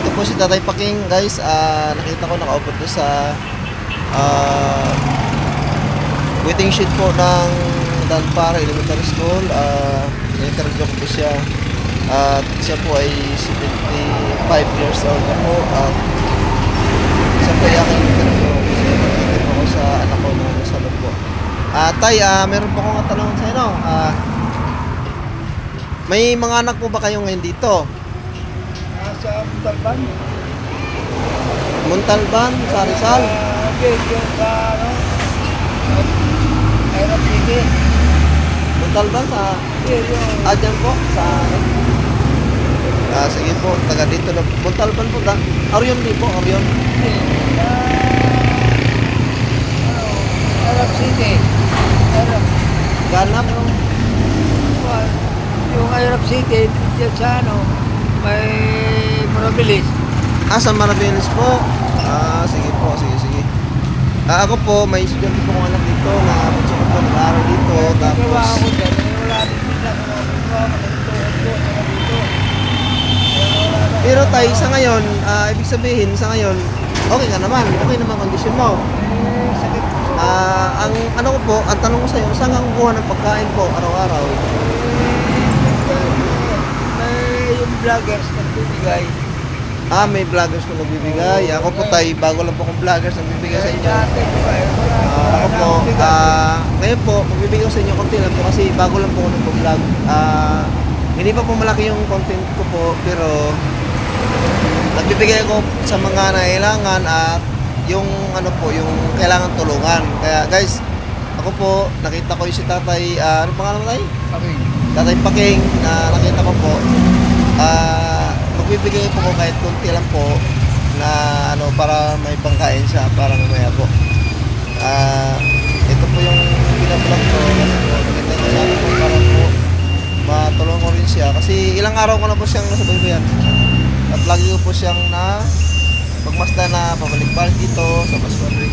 ito po si Tatay Paking, guys. Nakita ko nakaupo to sa waiting sheet po ng Danpara Elementary School. Interview ko po siya. At siya po ay 75 years old na po. At siya po ay aking interview. Interview ko sa anak ko na nasa loob po. Tay, meron po akong katanungan sa inyo. May mga anak po ba kayo ngayon dito? Sa Montalban. Montalban, sa Rizal? Okay, yung sa ano, Aerob City. Montalban sa... Yung Dyan po, sa... sige po, taga dito na... Montalban po, Orion din po, Orion. Aerob City. Aerob. Ganap. Yung Aerob City, dyan sa ano, may Murabilis. Sa Maraviles po. Sige po, sige. Ako po, may estudyante po kong anak dito na gusto ko po nag-aaral dito. Nagawa Tapos... ako dyan, wala din nila. Pero tayo, sa ngayon, ibig sabihin, sa ngayon, okay ka naman. Okay naman kondisyon mo. Sakit. Ang ano ko po, ang tanong ko sa iyo, saan ka kukuha ng pagkain po araw-araw? May yung vloggers nagbibigay. May vloggers po nagbibigay. Ako po tayo, bago lang po akong vloggers nagbibigay sa inyo. Ako po, ngayon po, magbibigay ko sa inyo konti lang po kasi bago lang po ako nagpo-vlog. Hindi pa po malaki yung content ko po, pero nagbibigay ako sa mga nangailangan at yung ano po, yung kailangan tulungan. Kaya guys, ako po, nakita ko yung si Tatay, ano pangalan mo tayo? Okay. Tatay Paking, nakita ko po, magbibigay po ko kahit kunti lang po na ano para may pangkain siya para mamaya po. Ito po yung pinablog ko kasi po nakita ko sa akin po para po matulungan ko rin siya kasi ilang araw ko na po siyang nasa baybayan at lagi ko po siyang na pagmasda na pabalik-balik dito sa Baswari.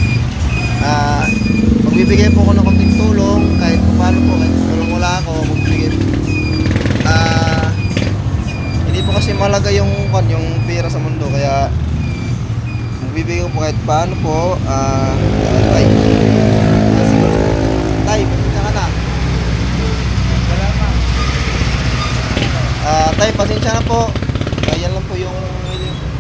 Magbibigay po ko ng konting tulong kahit paano po, kahit tulong wala ako, magbibigay hindi po kasi malaga yung pera sa mundo kaya magbibigay ko po kahit paano po. Tay, tay, pasensya ka na. Tay, pasensya na po. Yan lang po yung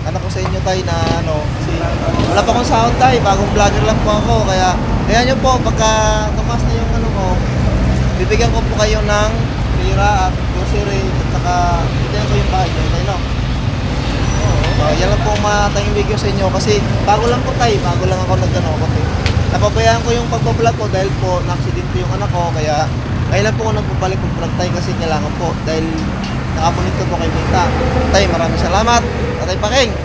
anak ko sa inyo, tay, na ano kasi wala pa akong sahod, tay, bagong vlogger lang po ako kaya nyo po pagka tumas na yung ano ko, bibigyan ko po kayo ng pera at grocery at saka bigyan ko yung bahay nyo, tay, no? Yan lang po matanging video sa inyo kasi bago lang po, tay, bago lang ako nagano kasi napabayaan ko yung pagbablog ko dahil po na-accident yung anak ko kaya ngayon lang po ako nagpapalik ng vlog, tay, kasi kailangan po dahil nakapunito po kay Mita. Tay, maraming salamat. Tatay Paking,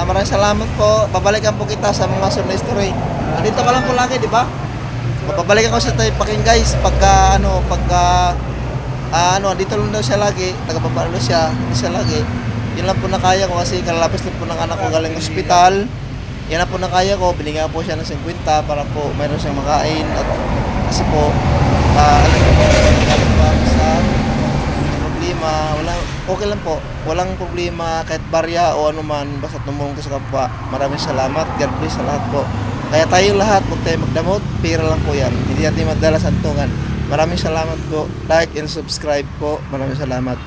maraming salamat po. Babalikan po kita sa mga sunod story. Andito ka lang po lagi, di ba? Babalikan ko sa Tatay Paking, guys, pagka andito lang daw siya lagi, tagababalo siya, hindi siya lagi. Yun lang po na kaya ko kasi kalalabas lang po ng anak ko galing ospital. Yan lang po na kaya ko, binigyan po siya ng 50 para po mayroon siyang makain at kasi po, alam ko po, galing pa sa problema, okay lang po, walang problema kahit barya o ano man, basta tumulong ko sa kapwa. Maraming salamat, God bless sa lahat po. Kaya tayo lahat, huwag tayo magdamot, pera lang po yan, hindi natin madala santungan. Maraming salamat po, like and subscribe po, maraming salamat.